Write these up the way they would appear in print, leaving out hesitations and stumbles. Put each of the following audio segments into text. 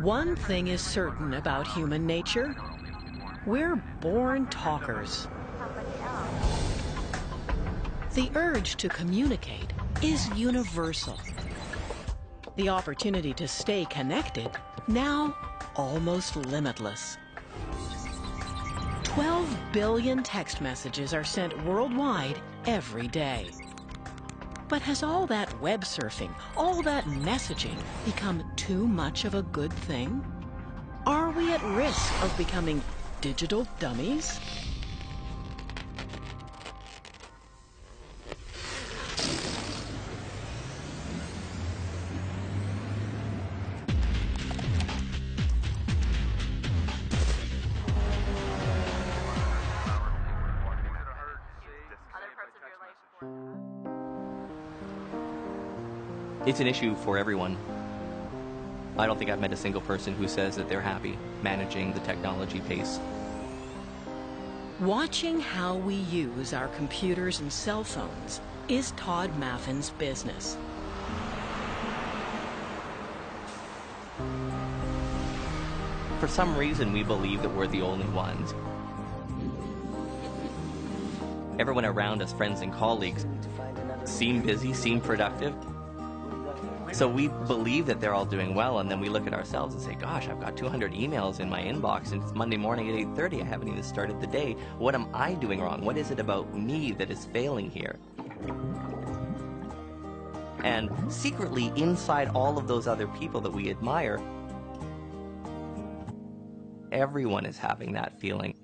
One thing is certain about human nature. We're born talkers. The urge to communicate is universal. The opportunity to stay connected, now almost limitless. 12 billion text messages are sent worldwide every day. But has all that web surfing, all that messaging, become too much of a good thing? Are we at risk of becoming digital dummies? It's an issue for everyone. I don't think I've met a single person who says that they're happy managing the technology pace. Watching how we use our computers and cell phones is Todd Maffin's business. For some reason, we believe that we're the only ones. Everyone around us, friends and colleagues, seem busy, seem productive. So we believe that they're all doing well, and then we look at ourselves and say, gosh, I've got 200 emails in my inbox, and it's Monday morning at 8:30. I haven't even started the day. What am I doing wrong? What is it about me that is failing here? And secretly, inside all of those other people that we admire, everyone is having that feeling.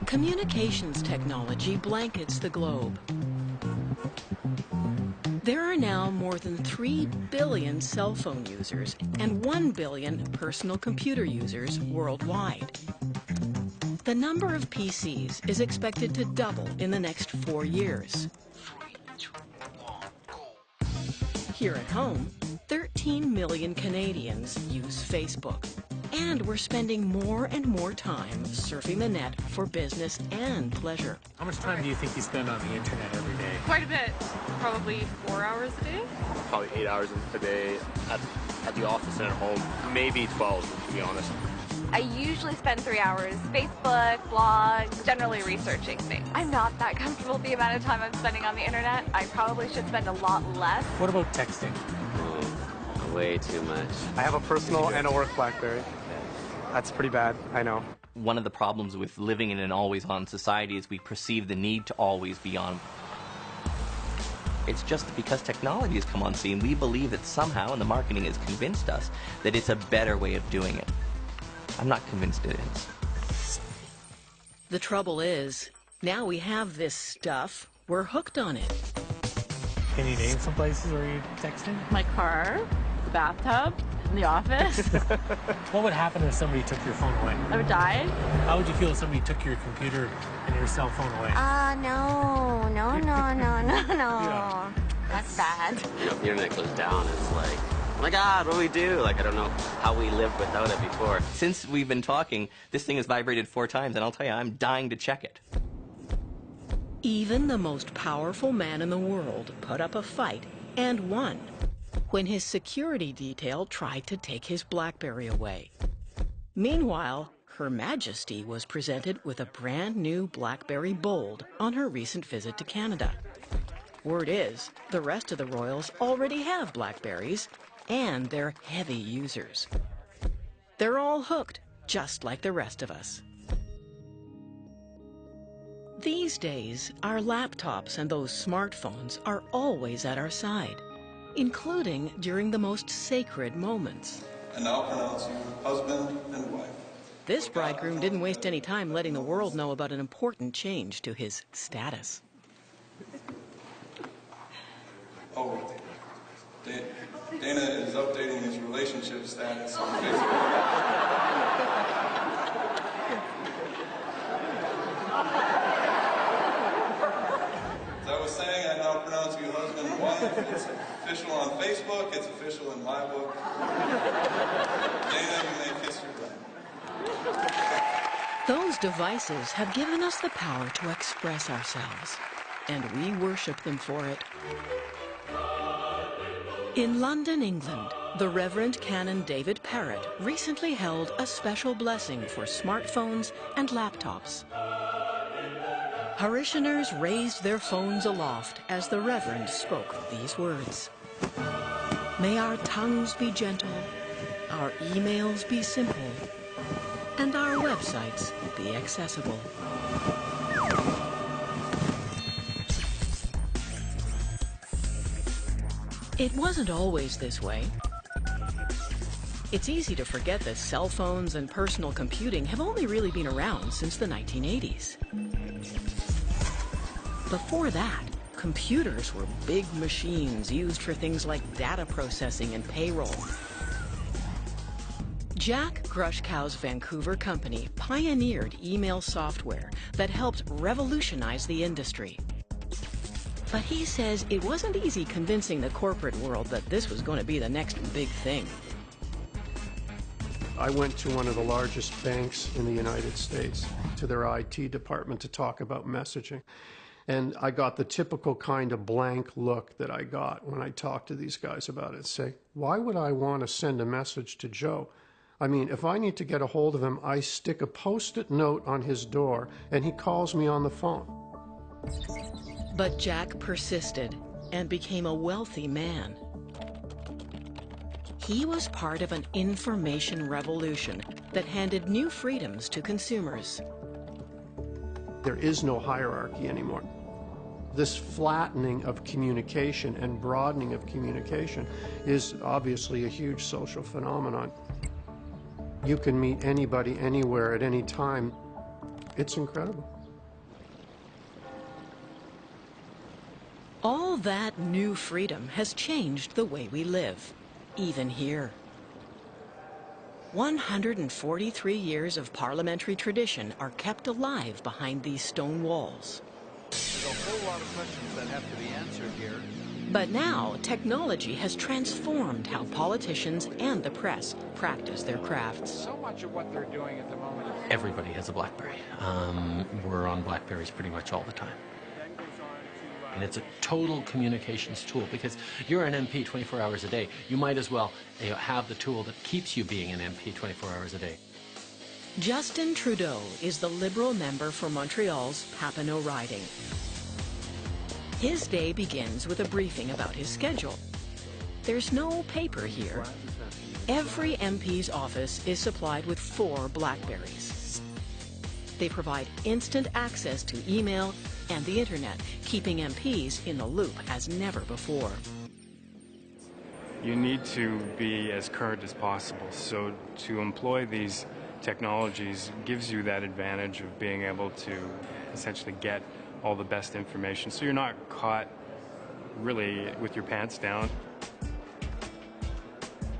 Communications technology blankets the globe. There are now more than 3 billion cell phone users and 1 billion personal computer users worldwide. The number of PCs is expected to double in the next 4 years. Here at home, 13 million Canadians use Facebook. And we're spending more and more time surfing the net for business and pleasure. How much time do you think you spend on the internet every day? Quite a bit. Probably 4 hours a day. Probably 8 hours a day at the office and at home. Maybe 12, to be honest. I usually spend 3 hours Facebook, blogs, generally researching things. I'm not that comfortable with the amount of time I'm spending on the internet. I probably should spend a lot less. What about texting? Oh, way too much. I have a personal and a work BlackBerry. That's pretty bad, I know. One of the problems with living in an always-on society is we perceive the need to always be on. It's just because technology has come on scene, we believe that somehow, and the marketing has convinced us, that it's a better way of doing it. I'm not convinced it is. The trouble is, now we have this stuff, we're hooked on it. Can you name some places where you're texting? My car, the bathtub, in the office. What would happen if somebody took your phone away? I would die. How would you feel if somebody took your computer and your cell phone away? No. Yeah. That's bad. You know, if the internet goes down, it's like, oh my God, what do we do? Like, I don't know how we lived without it before. Since we've been talking, this thing has vibrated 4 times, and I'll tell you, I'm dying to check it. Even the most powerful man in the world put up a fight and won when his security detail tried to take his BlackBerry away. Meanwhile, Her Majesty was presented with a brand new BlackBerry Bold on her recent visit to Canada. Word is, the rest of the royals already have BlackBerries, and they're heavy users. They're all hooked, just like the rest of us. These days, our laptops and those smartphones are always at our side, including during the most sacred moments. And now pronounce you husband and wife. This bridegroom didn't waste any time letting the world know about an important change to his status. Oh, Dana is updating his relationship status on Facebook. As I was saying, I now pronounce you husband and wife. It's official on Facebook. It's official in my book. Dana, you may kiss your bride. Those devices have given us the power to express ourselves, and we worship them for it. In London, England, the Reverend Canon David Parrott recently held a special blessing for smartphones and laptops. Parishioners raised their phones aloft as the Reverend spoke these words. May our tongues be gentle, our emails be simple, and our websites be accessible. It wasn't always this way. It's easy to forget that cell phones and personal computing have only really been around since the 1980s. Before that, computers were big machines used for things like data processing and payroll. Jack Grushkow's Vancouver company pioneered email software that helped revolutionize the industry. But he says it wasn't easy convincing the corporate world that this was going to be the next big thing. I went to one of the largest banks in the United States, to their IT department, to talk about messaging. And I got the typical kind of blank look that I got when I talked to these guys about it. Say, why would I want to send a message to Joe? I mean, if I need to get a hold of him, I stick a Post-it note on his door and he calls me on the phone. But Jack persisted and became a wealthy man. He was part of an information revolution that handed new freedoms to consumers. There is no hierarchy anymore. This flattening of communication and broadening of communication is obviously a huge social phenomenon. You can meet anybody, anywhere, at any time. It's incredible. All that new freedom has changed the way we live, even here. 143 years of parliamentary tradition are kept alive behind these stone walls. There's a whole lot of questions that have to be answered here. But now, technology has transformed how politicians and the press practice their crafts. So much of what they're doing at the moment. Everybody has a BlackBerry. We're on BlackBerries pretty much all the time. And it's a total communications tool because you're an MP 24 hours a day. You might as well have the tool that keeps you being an MP 24 hours a day. Justin Trudeau is the Liberal member for Montreal's Papineau riding. His day begins with a briefing about his schedule. There's no paper here. Every MP's office is supplied with 4 BlackBerries. They provide instant access to email and the internet, keeping MPs in the loop as never before. You need to be as current as possible. So to employ these technologies gives you that advantage of being able to essentially get all the best information. So you're not caught really with your pants down.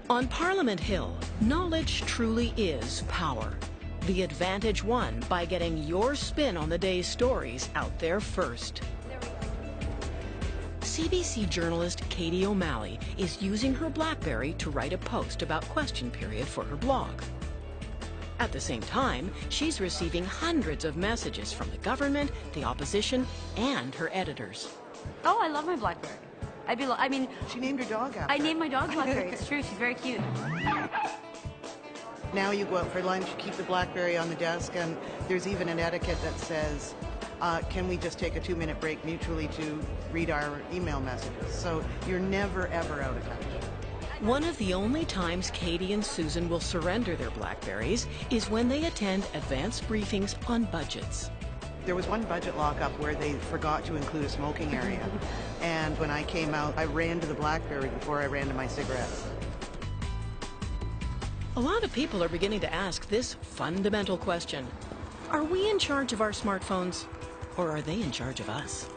On Parliament Hill, knowledge truly is power. The advantage won by getting your spin on the day's stories out there first. CBC journalist Katie O'Malley is using her BlackBerry to write a post about Question Period for her blog. At the same time, she's receiving hundreds of messages from the government, the opposition, and her editors. Oh, I love my BlackBerry. I mean, she named her dog after. I named my dog BlackBerry. It's true. She's very cute. Now you go out for lunch, keep the BlackBerry on the desk, and there's even an etiquette that says, can we just take a 2-minute break mutually to read our email messages? So you're never, ever out of touch. One of the only times Katie and Susan will surrender their BlackBerries is when they attend advanced briefings on budgets. There was one budget lockup where they forgot to include a smoking area. And when I came out, I ran to the BlackBerry before I ran to my cigarettes. A lot of people are beginning to ask this fundamental question. Are we in charge of our smartphones, or are they in charge of us?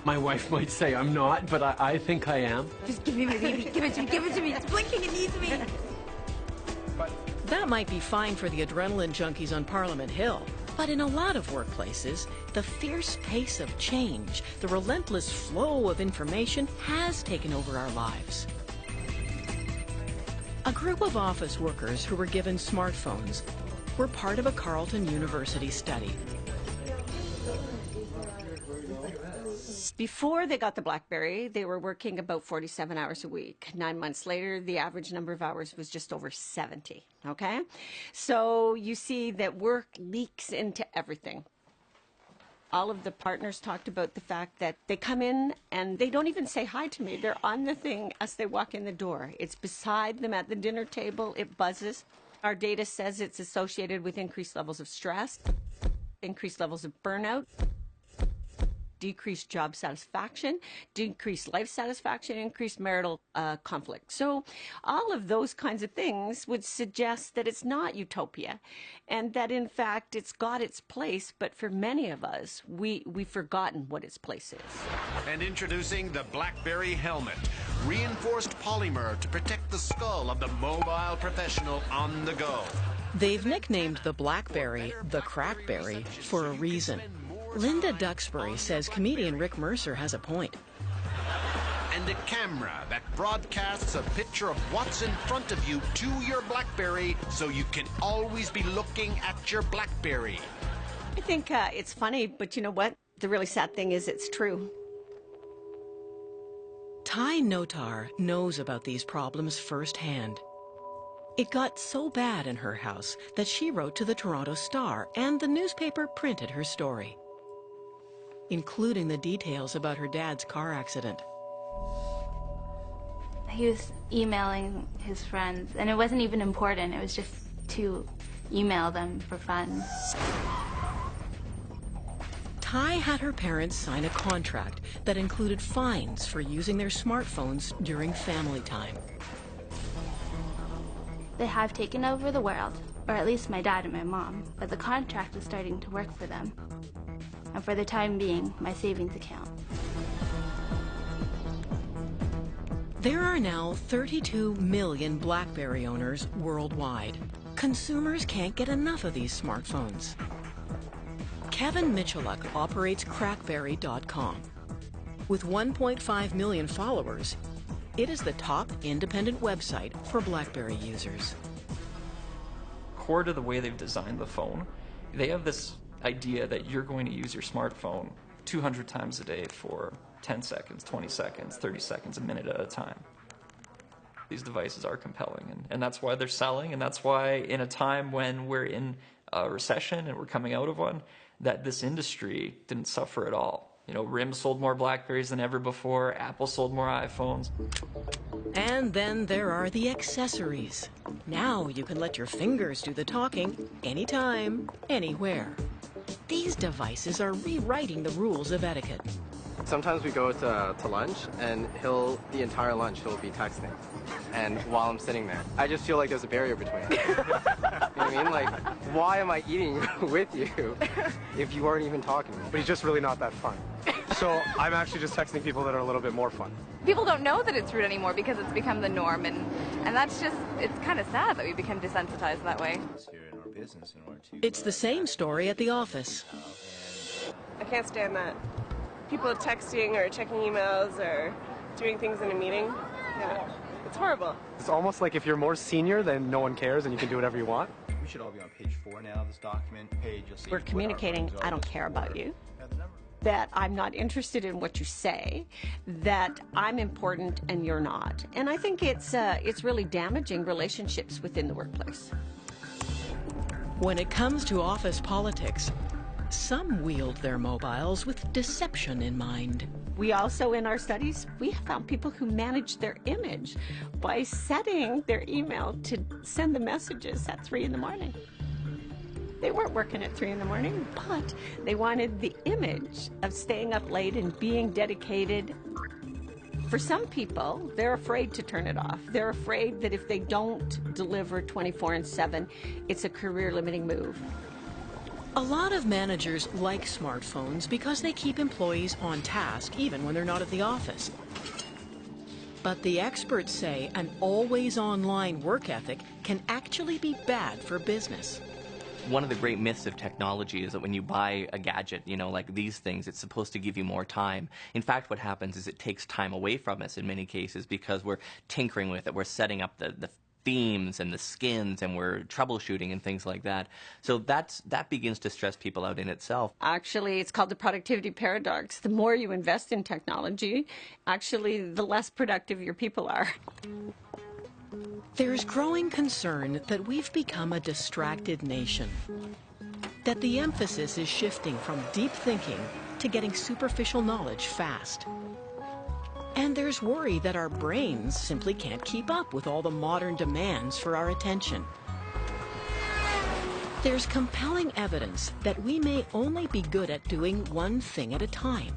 My wife might say I'm not, but I think I am. Just give me my baby. Give it to me. Give it to me. It's blinking. It needs me. That might be fine for the adrenaline junkies on Parliament Hill, but in a lot of workplaces, the fierce pace of change, the relentless flow of information has taken over our lives. A group of office workers who were given smartphones were part of a Carleton University study. Before they got the BlackBerry, they were working about 47 hours a week. 9 months later, the average number of hours was just over 70, okay? So you see that work leaks into everything. All of the partners talked about the fact that they come in and they don't even say hi to me. They're on the thing as they walk in the door. It's beside them at the dinner table. It buzzes. Our data says it's associated with increased levels of stress, increased levels of burnout, decreased job satisfaction, decreased life satisfaction, increased marital conflict. So all of those kinds of things would suggest that it's not utopia and that in fact it's got its place, but for many of us, we've forgotten what its place is. And introducing the BlackBerry Helmet, reinforced polymer to protect the skull of the mobile professional on the go. They've nicknamed the BlackBerry the Crackberry for a reason. Linda Duxbury says comedian Rick Mercer has a point. And a camera that broadcasts a picture of what's in front of you to your BlackBerry so you can always be looking at your BlackBerry. I think it's funny, but you know what? The really sad thing is it's true. Ty Notar knows about these problems firsthand. It got so bad in her house that she wrote to the Toronto Star, and the newspaper printed her story, including the details about her dad's car accident. He was emailing his friends, and it wasn't even important. It was just to email them for fun. Ty had her parents sign a contract that included fines for using their smartphones during family time. They have taken over the world, or at least my dad and my mom, but the contract is starting to work for them. And for the time being, my savings account. There are now 32 million BlackBerry owners worldwide. Consumers can't get enough of these smartphones. Kevin Michaluk operates crackberry.com. With 1.5 million followers, it is the top independent website for BlackBerry users. Core to the way they've designed the phone, they have this idea that you're going to use your smartphone 200 times a day for 10 seconds, 20 seconds, 30 seconds, a minute at a time. These devices are compelling, and that's why they're selling, and that's why in a time when we're in a recession and we're coming out of one, that this industry didn't suffer at all. You know, RIM sold more BlackBerries than ever before, Apple sold more iPhones. And then there are the accessories. Now you can let your fingers do the talking anytime, anywhere. These devices are rewriting the rules of etiquette. Sometimes we go to lunch, and the entire lunch, he'll be texting. And while I'm sitting there, I just feel like there's a barrier between us. You know what I mean? Like, why am I eating with you if you aren't even talking to me? But he's just really not that fun. So I'm actually just texting people that are a little bit more fun. People don't know that it's rude anymore because it's become the norm, and that's just, it's kind of sad that we become desensitized that way. It's the same story at the office. I can't stand that. People texting or checking emails or doing things in a meeting. Yeah, it's horrible. It's almost like if you're more senior, then no one cares and you can do whatever you want. We should all be on page 4 now of this document. Page, you'll see. We're communicating, I don't care about you, that I'm not interested in what you say, that I'm important and you're not. And I think it's really damaging relationships within the workplace. When it comes to office politics, some wield their mobiles with deception in mind. We also, in our studies, we have found people who manage their image by setting their email to send the messages at 3 in the morning. They weren't working at 3 in the morning, but they wanted the image of staying up late and being dedicated. For some people, they're afraid to turn it off. They're afraid that if they don't deliver 24/7, it's a career-limiting move. A lot of managers like smartphones because they keep employees on task even when they're not at the office. But the experts say an always online work ethic can actually be bad for business. One of the great myths of technology is that when you buy a gadget, you know, like these things, it's supposed to give you more time. In fact, what happens is it takes time away from us in many cases because we're tinkering with it. We're setting up the themes and the skins, and we're troubleshooting and things like that. So that begins to stress people out in itself. Actually, it's called the productivity paradox. The more you invest in technology, actually, the less productive your people are. There's growing concern that we've become a distracted nation, that the emphasis is shifting from deep thinking to getting superficial knowledge fast. And there's worry that our brains simply can't keep up with all the modern demands for our attention. There's compelling evidence that we may only be good at doing one thing at a time.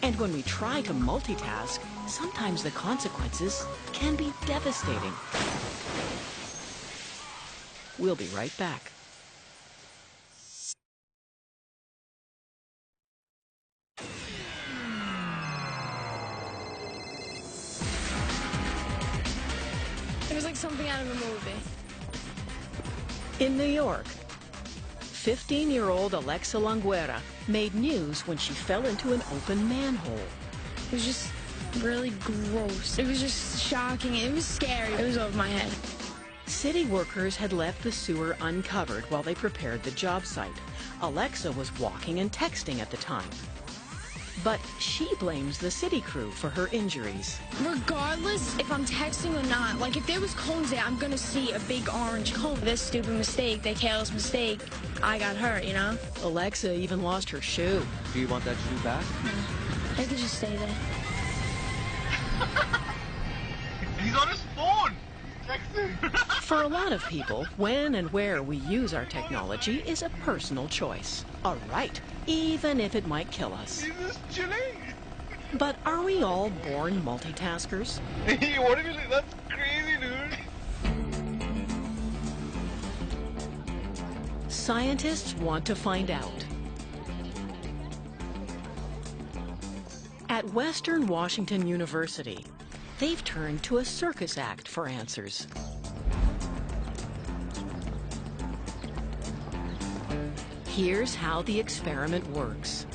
And when we try to multitask, sometimes the consequences can be devastating. We'll be right back. It was like something out of a movie. In New York, 15-year-old Alexa Longuera made news when she fell into an open manhole. It was just really gross. It was just shocking. It was scary. It was over my head. City workers had left the sewer uncovered while they prepared the job site. Alexa was walking and texting at the time. But she blames the city crew for her injuries. Regardless if I'm texting or not, like if there was cones there, I'm gonna see a big orange cone. This stupid mistake, that careless mistake, I got hurt, you know? Alexa even lost her shoe. Do you want that shoe back? I could just stay there. He's on his phone! Texting! For a lot of people, when and where we use our technology is a personal choice. A right, even if it might kill us. He's just chilling! But are we all born multitaskers? What if you say that's crazy, dude? Scientists want to find out. At Western Washington University, they've turned to a circus act for answers. Here's how the experiment works.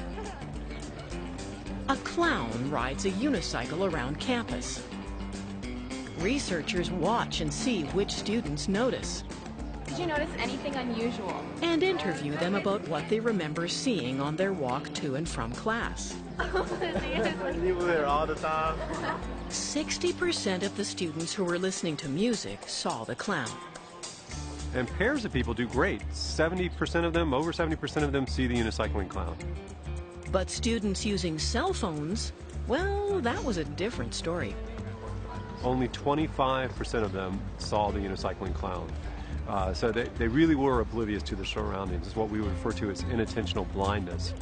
A clown rides a unicycle around campus. Researchers watch and see which students notice. Did you notice anything unusual? And interview them about what they remember seeing on their walk to and from class. People there all the time. 60% of the students who were listening to music saw the clown. And pairs of people do great. 70% of them, over 70% of them see the unicycling clown. But students using cell phones, well, that was a different story. Only 25% of them saw the unicycling clown. So they really were oblivious to their surroundings. It's what we would refer to as inattentional blindness.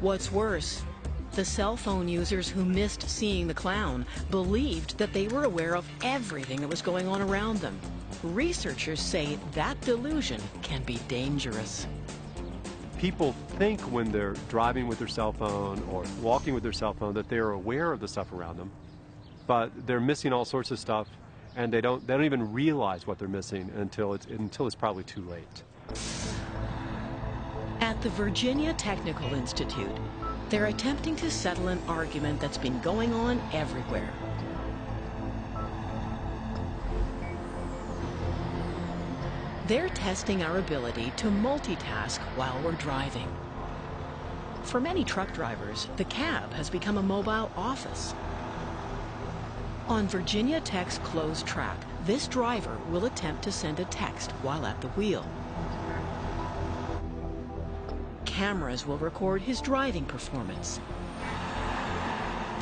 What's worse, the cell phone users who missed seeing the clown believed that they were aware of everything that was going on around them. Researchers say that delusion can be dangerous. People think when they're driving with their cell phone or walking with their cell phone that they're aware of the stuff around them, but they're missing all sorts of stuff, and they don't even realize what they're missing until it's probably too late. At the Virginia Technical Institute, they're attempting to settle an argument that's been going on everywhere. They're testing our ability to multitask while we're driving. For many truck drivers, the cab has become a mobile office. On Virginia Tech's closed track, this driver will attempt to send a text while at the wheel. Cameras will record his driving performance.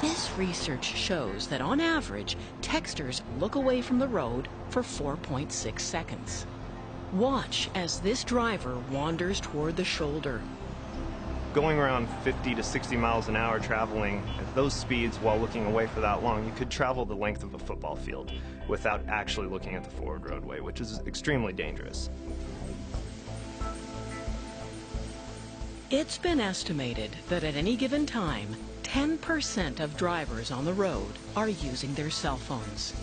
This research shows that on average, texters look away from the road for 4.6 seconds. Watch as this driver wanders toward the shoulder. Going around 50 to 60 miles an hour traveling at those speeds while looking away for that long, you could travel the length of a football field without actually looking at the forward roadway, which is extremely dangerous. It's been estimated that at any given time, 10% of drivers on the road are using their cell phones.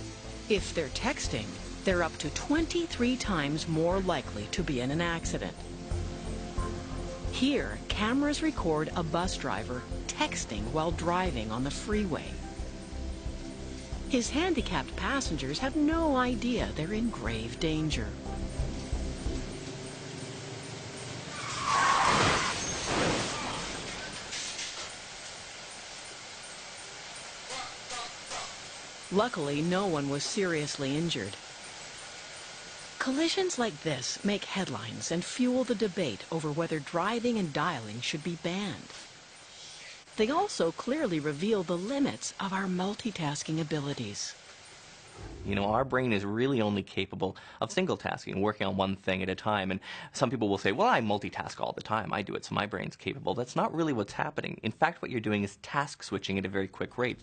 If they're texting, they're up to 23 times more likely to be in an accident. Here, cameras record a bus driver texting while driving on the freeway. His handicapped passengers have no idea they're in grave danger. Luckily, no one was seriously injured. Collisions like this make headlines and fuel the debate over whether driving and dialing should be banned. They also clearly reveal the limits of our multitasking abilities. You know, our brain is really only capable of single tasking, working on one thing at a time. And some people will say, well, I multitask all the time. I do it, so my brain's capable. That's not really what's happening. In fact, what you're doing is task switching at a very quick rate.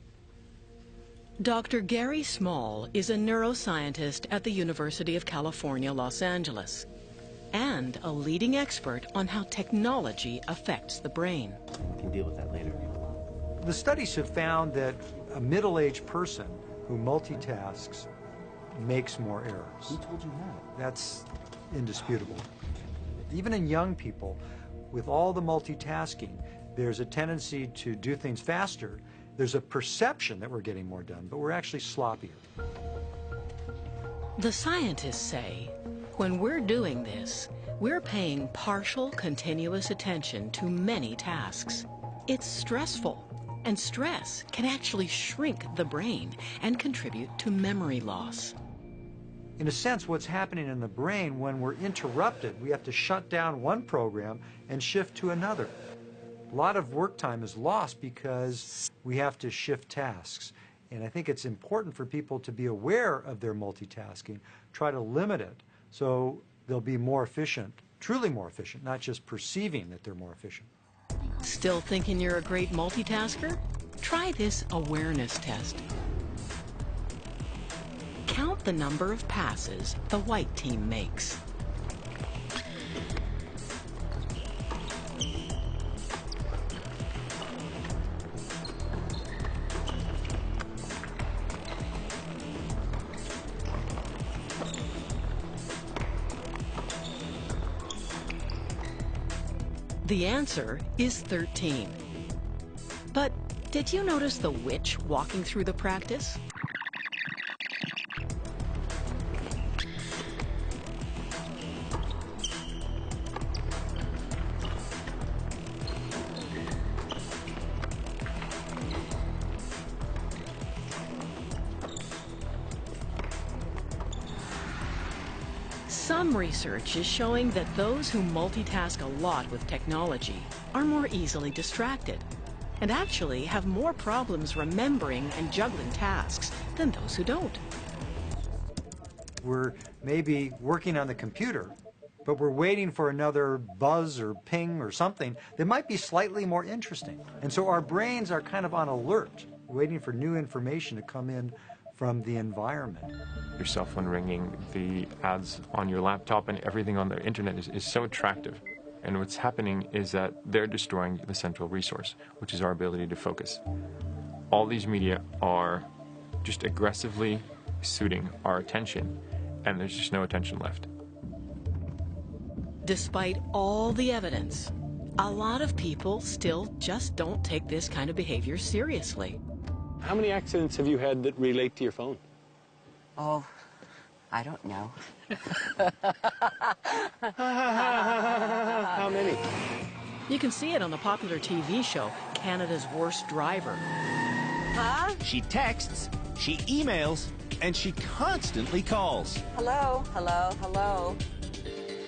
Dr. Gary Small is a neuroscientist at the University of California, Los Angeles, and a leading expert on how technology affects the brain. We can deal with that later. The studies have found that a middle-aged person who multitasks makes more errors. Who told you that? That's indisputable. Even in young people, with all the multitasking, there's a tendency to do things faster. There's a perception that we're getting more done, but we're actually sloppier. The scientists say, when we're doing this, we're paying partial continuous attention to many tasks. It's stressful, and stress can actually shrink the brain and contribute to memory loss. In a sense, what's happening in the brain when we're interrupted, we have to shut down one program and shift to another. A lot of work time is lost because we have to shift tasks. And I think it's important for people to be aware of their multitasking, try to limit it so they'll be more efficient, truly more efficient, not just perceiving that they're more efficient. Still thinking you're a great multitasker? Try this awareness test. Count the number of passes the white team makes. The answer is 13. But did you notice the witch walking through the practice? Some research is showing that those who multitask a lot with technology are more easily distracted and actually have more problems remembering and juggling tasks than those who don't. We're maybe working on the computer, but we're waiting for another buzz or ping or something that might be slightly more interesting. And so our brains are kind of on alert, waiting for new information to come in from the environment. Your cell phone ringing, the ads on your laptop, and everything on the internet is so attractive. And what's happening is that they're destroying the central resource, which is our ability to focus. All these media are just aggressively suiting our attention, and there's just no attention left. Despite all the evidence, a lot of people still just don't take this kind of behavior seriously. How many accidents have you had that relate to your phone? Oh, I don't know. How many? You can see it on the popular TV show, Canada's Worst Driver. Huh? She texts, she emails, and she constantly calls. Hello, hello, hello.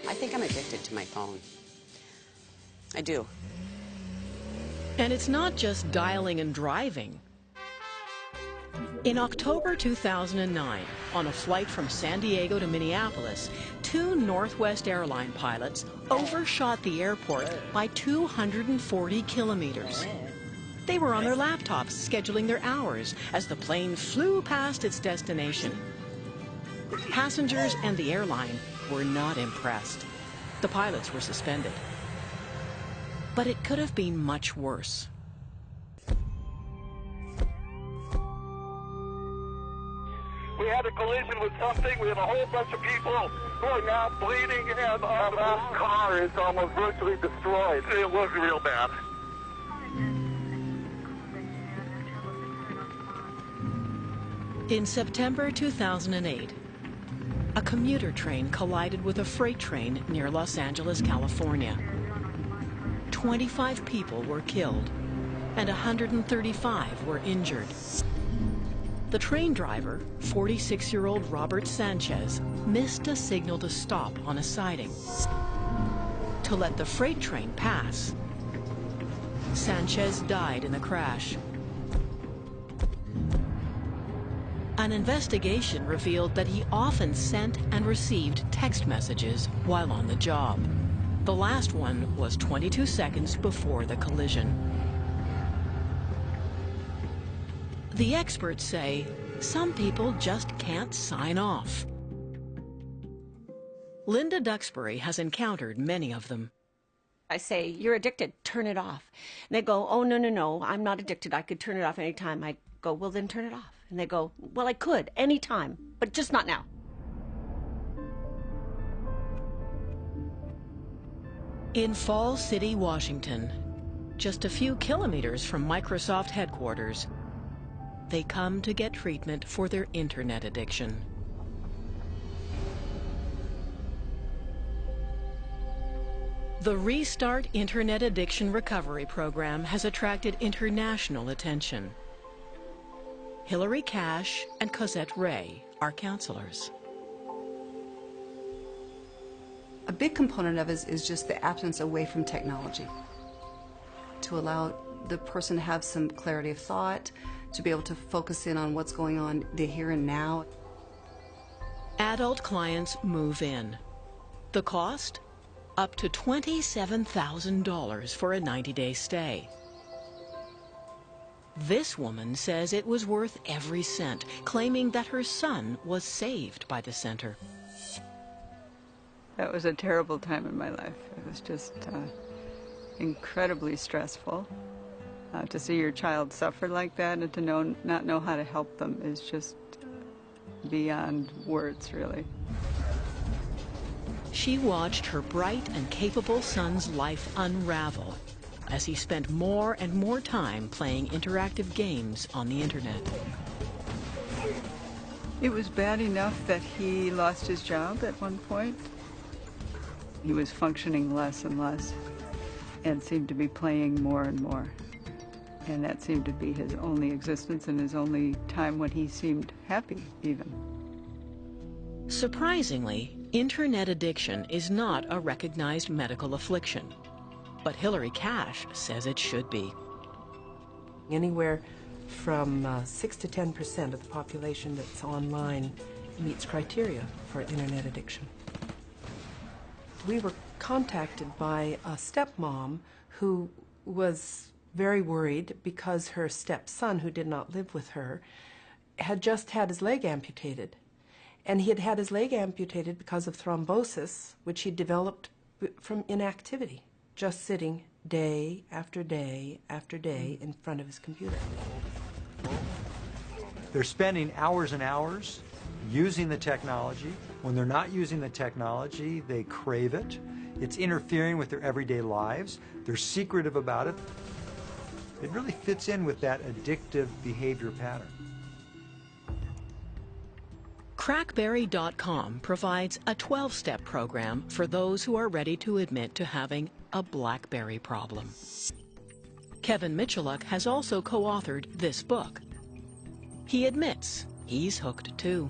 I think I'm addicted to my phone. I do. And it's not just dialing and driving. In October 2009, on a flight from San Diego to Minneapolis, 2 Northwest airline pilots overshot the airport by 240 kilometers. They were on their laptops scheduling their hours as the plane flew past its destination. Passengers and the airline were not impressed. The pilots were suspended. But it could have been much worse. We had a collision with something. We have a whole bunch of people going out bleeding, and our car is almost virtually destroyed. It was real bad. In September 2008, a commuter train collided with a freight train near Los Angeles, California. 25 people were killed and 135 were injured. The train driver, 46-year-old Robert Sanchez, missed a signal to stop on a siding to let the freight train pass. Sanchez died in the crash. An investigation revealed that he often sent and received text messages while on the job. The last one was 22 seconds before the collision. The experts say some people just can't sign off. Linda Duxbury has encountered many of them. I say, "You're addicted, turn it off." And they go, "Oh, no, no, no, I'm not addicted. I could turn it off anytime." I go, "Well, then turn it off." And they go, "Well, I could, anytime, but just not now." In Falls City, Washington, just a few kilometers from Microsoft headquarters, they come to get treatment for their internet addiction. The Restart Internet Addiction Recovery Program has attracted international attention. Hilary Cash and Cosette Ray are counselors. A big component of it is just the absence away from technology, to allow the person to have some clarity of thought, to be able to focus in on what's going on the here and now. Adult clients move in. The cost? Up to $27,000 for a 90-day stay. This woman says it was worth every cent, claiming that her son was saved by the center. That was a terrible time in my life. It was just incredibly stressful. To see your child suffer like that and to not know how to help them is just beyond words, really. She watched her bright and capable son's life unravel as he spent more and more time playing interactive games on the internet. It was bad enough that he lost his job at one point. He was functioning less and less and seemed to be playing more and more. And that seemed to be his only existence and his only time when he seemed happy, even. Surprisingly, internet addiction is not a recognized medical affliction, but Hilary Cash says it should be. Anywhere from 6 to 10% of the population that's online meets criteria for internet addiction. We were contacted by a stepmom who was very worried because her stepson, who did not live with her, had just had his leg amputated. And he had had his leg amputated because of thrombosis, which he developed from inactivity, just sitting day after day after day in front of his computer. They're spending hours and hours using the technology. When they're not using the technology, they crave it. It's interfering with their everyday lives. They're secretive about it. It really fits in with that addictive behavior pattern. Crackberry.com provides a 12-step program for those who are ready to admit to having a BlackBerry problem. Kevin Michaluk has also co-authored this book. He admits he's hooked too.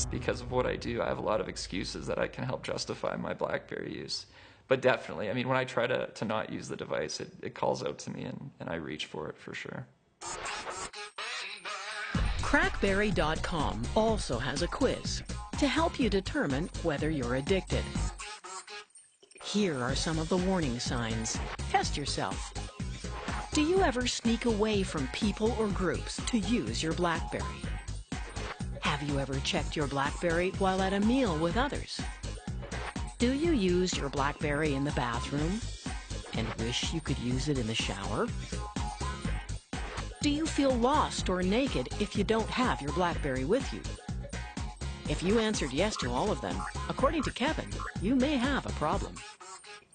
Because of what I do, I have a lot of excuses that I can help justify my BlackBerry use. But definitely, I mean, when I try to not use the device, it calls out to me and I reach for it for sure. Crackberry.com also has a quiz to help you determine whether you're addicted. Here are some of the warning signs. Test yourself. Do you ever sneak away from people or groups to use your BlackBerry? Have you ever checked your BlackBerry while at a meal with others? Do you use your BlackBerry in the bathroom and wish you could use it in the shower? Do you feel lost or naked if you don't have your BlackBerry with you? If you answered yes to all of them, according to Kevin, you may have a problem.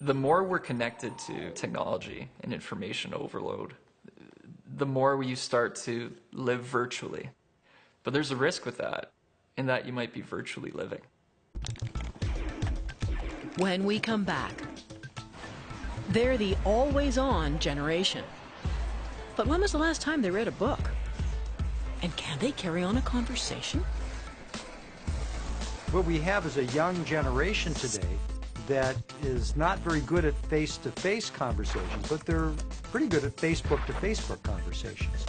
The more we're connected to technology and information overload, the more you start to live virtually. But there's a risk with that, in that you might be virtually living. When we come back, they're the always-on generation. But when was the last time they read a book? And can they carry on a conversation? What we have is a young generation today that is not very good at face-to-face conversations, but they're pretty good at Facebook-to-Facebook conversations.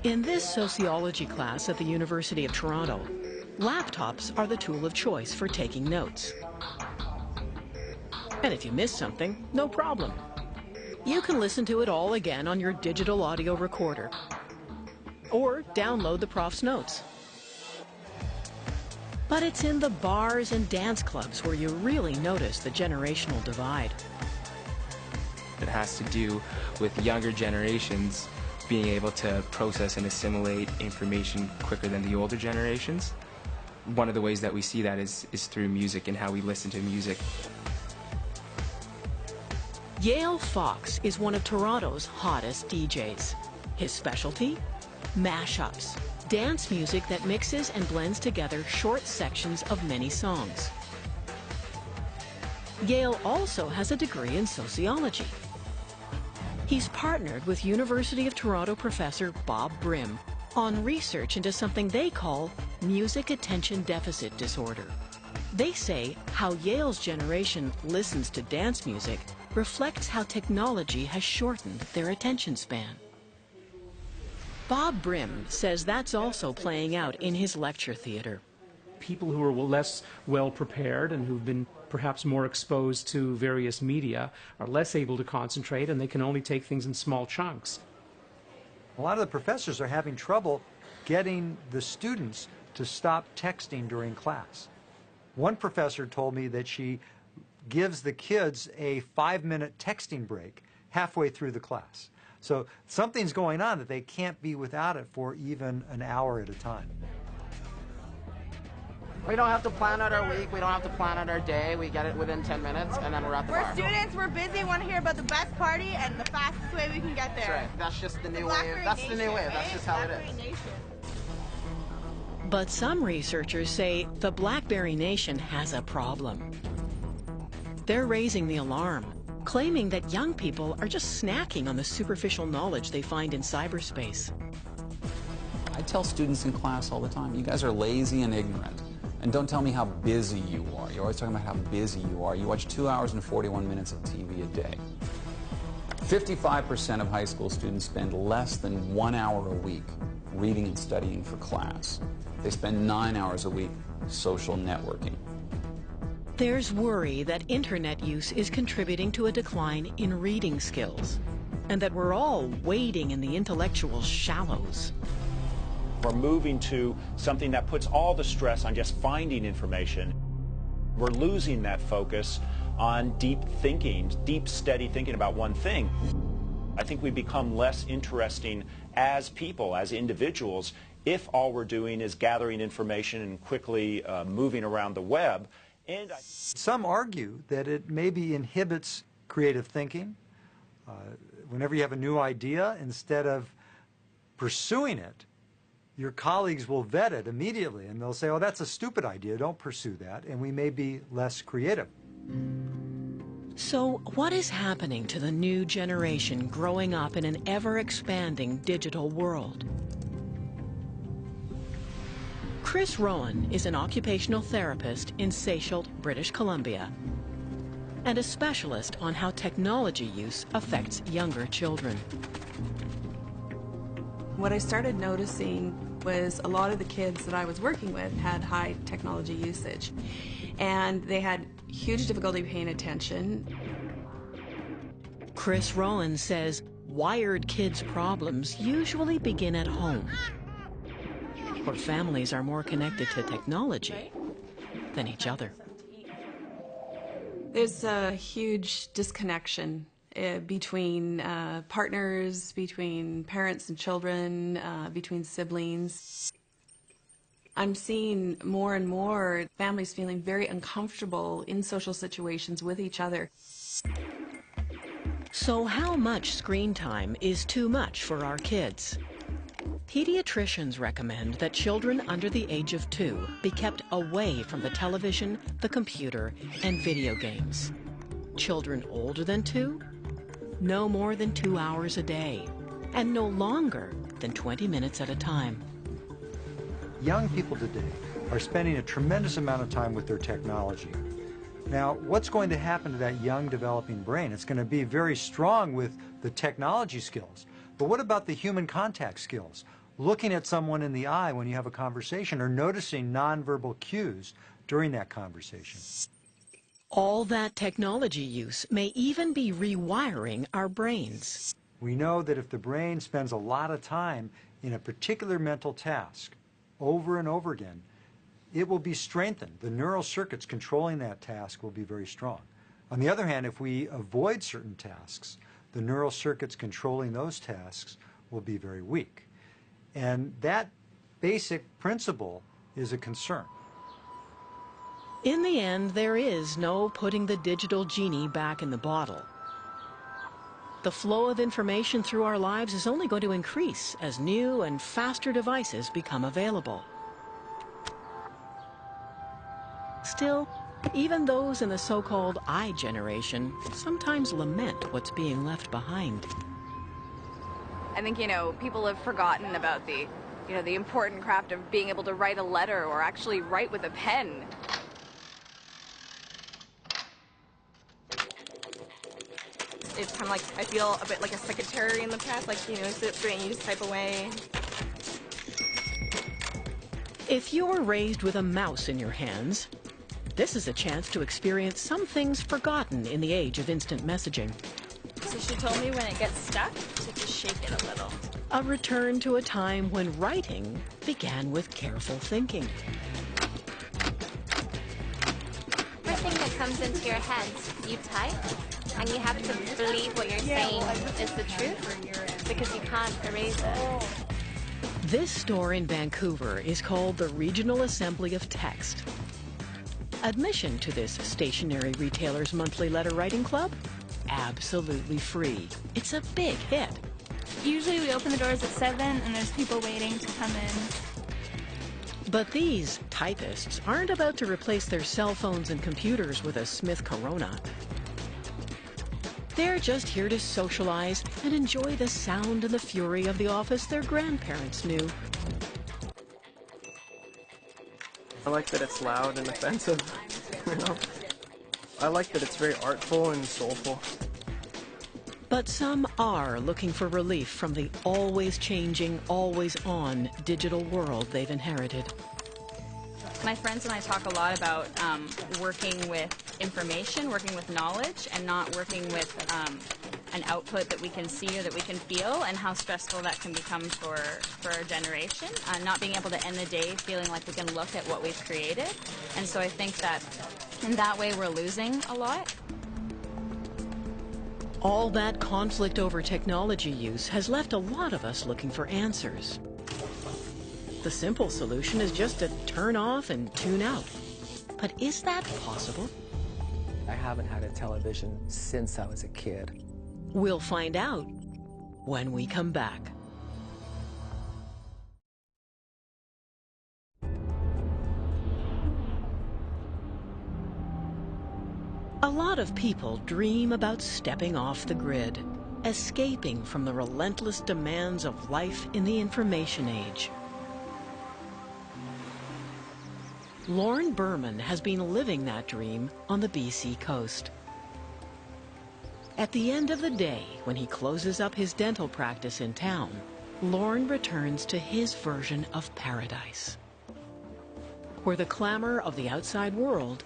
In this sociology class at the University of Toronto, laptops are the tool of choice for taking notes. And if you miss something, no problem. You can listen to it all again on your digital audio recorder, or download the prof's notes. But it's in the bars and dance clubs where you really notice the generational divide. It has to do with younger generations being able to process and assimilate information quicker than the older generations. One of the ways that we see that is through music and how we listen to music. Yale Fox is one of Toronto's hottest DJs. His specialty? Mashups. Dance music that mixes and blends together short sections of many songs. Yale also has a degree in sociology. He's partnered with University of Toronto professor Bob Brim on research into something they call music attention deficit disorder. They say how Yale's generation listens to dance music reflects how technology has shortened their attention span. Bob Brim says that's also playing out in his lecture theater. People who are less well prepared and who've been perhaps more exposed to various media are less able to concentrate, and they can only take things in small chunks. A lot of the professors are having trouble getting the students to stop texting during class. One professor told me that she gives the kids a 5-minute texting break halfway through the class. So something's going on that they can't be without it for even an hour at a time. We don't have to plan out our week, we don't have to plan out our day, we get it within 10 minutes and then we're at the bar. We're students, we're busy, want to hear about the best party and the fastest way we can get there. That's right, that's just the new wave, that's the new wave, that's just how it is. But some researchers say the BlackBerry Nation has a problem. They're raising the alarm, claiming that young people are just snacking on the superficial knowledge they find in cyberspace. I tell students in class all the time, you guys are lazy and ignorant. And don't tell me how busy you are. You're always talking about how busy you are. You watch 2 hours and 41 minutes of TV a day. 55% of high school students spend less than 1 hour a week reading and studying for class. They spend 9 hours a week social networking. There's worry that internet use is contributing to a decline in reading skills, and that we're all wading in the intellectual shallows. We're moving to something that puts all the stress on just finding information. We're losing that focus on deep thinking, deep, steady thinking about one thing. I think we become less interesting as people, as individuals, if all we're doing is gathering information and quickly moving around the web. And some argue that it maybe inhibits creative thinking. Whenever you have a new idea, instead of pursuing it, your colleagues will vet it immediately, and they'll say, oh, that's a stupid idea, don't pursue that, and we may be less creative. So what is happening to the new generation growing up in an ever-expanding digital world? Chris Rowan is an occupational therapist in Seychelles, British Columbia, and a specialist on how technology use affects younger children. What I started noticing was a lot of the kids that I was working with had high technology usage, and they had huge difficulty paying attention. Chris Rowan says wired kids' problems usually begin at home, where families are more connected to technology than each other. There's a huge disconnection between partners, between parents and children, between siblings. I'm seeing more and more families feeling very uncomfortable in social situations with each other. So how much screen time is too much for our kids? Pediatricians recommend that children under the age of 2 be kept away from the television, the computer, and video games. Children older than 2? No more than 2 hours a day, and no longer than 20 minutes at a time. Young people today are spending a tremendous amount of time with their technology. Now, what's going to happen to that young developing brain? It's going to be very strong with the technology skills. But what about the human contact skills? Looking at someone in the eye when you have a conversation or noticing nonverbal cues during that conversation. All that technology use may even be rewiring our brains. We know that if the brain spends a lot of time in a particular mental task over and over again, it will be strengthened. The neural circuits controlling that task will be very strong. On the other hand, if we avoid certain tasks, the neural circuits controlling those tasks will be very weak. And that basic principle is a concern. In the end, there is no putting the digital genie back in the bottle. The flow of information through our lives is only going to increase as new and faster devices become available. Still, even those in the so-called I generation sometimes lament what's being left behind. I think, people have forgotten about the important craft of being able to write a letter or actually write with a pen. It's kind of like, I feel a bit like a secretary in the past, like, sit and you just type away. If you're raised with a mouse in your hands, this is a chance to experience some things forgotten in the age of instant messaging. So she told me when it gets stuck to just shake it a little. A return to a time when writing began with careful thinking. First thing that comes into your head, you type, and you have to believe what you're saying is the truth, because you can't erase it. This store in Vancouver is called the Regional Assembly of Text. Admission to this stationery retailer's monthly letter writing club? Absolutely free. It's a big hit. Usually we open the doors at 7 and there's people waiting to come in. But these typists aren't about to replace their cell phones and computers with a Smith Corona. They're just here to socialize and enjoy the sound and the fury of the office their grandparents knew. I like that it's loud and offensive, I like that it's very artful and soulful. But some are looking for relief from the always changing, always on digital world they've inherited. My friends and I talk a lot about working with information, working with knowledge, and not working with an output that we can see or that we can feel, and how stressful that can become for our generation. Not being able to end the day feeling like we can look at what we've created. And so I think that in that way we're losing a lot. All that conflict over technology use has left a lot of us looking for answers. The simple solution is just to turn off and tune out. But is that possible? I haven't had a television since I was a kid. We'll find out when we come back. A lot of people dream about stepping off the grid, escaping from the relentless demands of life in the information age. Lorne Berman has been living that dream on the BC coast. At the end of the day, when he closes up his dental practice in town, Lorne returns to his version of paradise, where the clamor of the outside world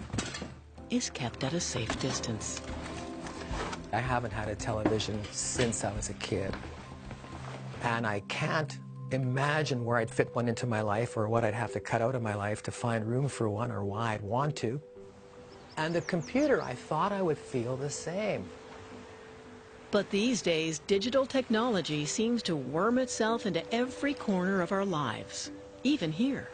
is kept at a safe distance. I haven't had a television since I was a kid. And I can't imagine where I'd fit one into my life or what I'd have to cut out of my life to find room for one or why I'd want to. And the computer, I thought I would feel the same. But these days, digital technology seems to worm itself into every corner of our lives, even here.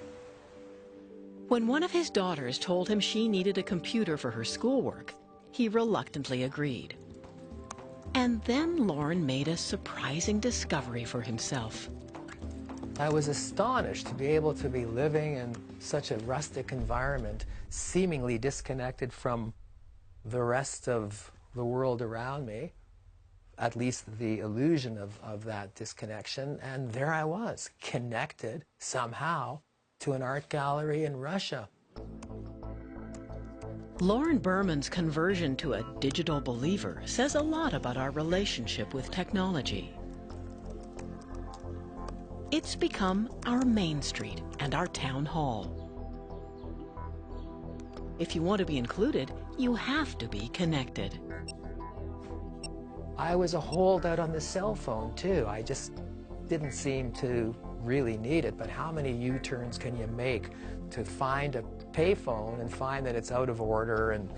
When one of his daughters told him she needed a computer for her schoolwork, he reluctantly agreed. And then Lorne made a surprising discovery for himself. I was astonished to be able to be living in such a rustic environment, seemingly disconnected from the rest of the world around me, at least the illusion of that disconnection, and there I was, connected somehow to an art gallery in Russia. Lauren Berman's conversion to a digital believer says a lot about our relationship with technology. It's become our main street and our town hall. If you want to be included, you have to be connected. I was a holdout on the cell phone too. I just didn't seem to really need it, but how many U-turns can you make to find a payphone and find that it's out of order, and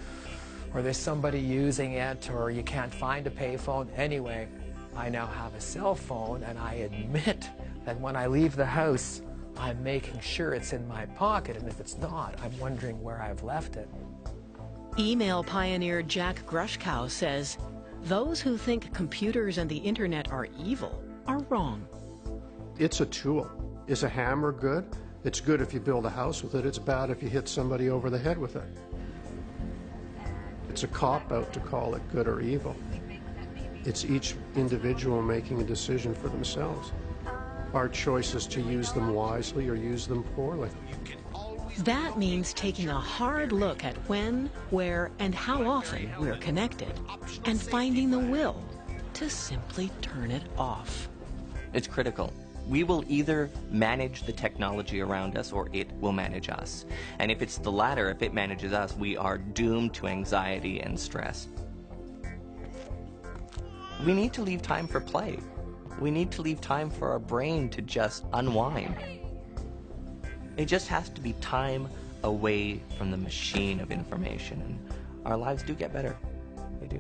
or there's somebody using it, or you can't find a payphone? Anyway, I now have a cell phone, and I admit that when I leave the house, I'm making sure it's in my pocket, and if it's not, I'm wondering where I've left it. Email pioneer Jack Grushkow says, those who think computers and the internet are evil are wrong. It's a tool. Is a hammer good? It's good if you build a house with it. It's bad if you hit somebody over the head with it. It's a cop-out to call it good or evil. It's each individual making a decision for themselves. Our choice is to use them wisely or use them poorly. That means taking a hard look at when, where, and how often we're connected, and finding the will to simply turn it off. It's critical. We will either manage the technology around us or it will manage us. And if it's the latter, if it manages us, we are doomed to anxiety and stress. We need to leave time for play. We need to leave time for our brain to just unwind. It just has to be time away from the machine of information, and our lives do get better. They do.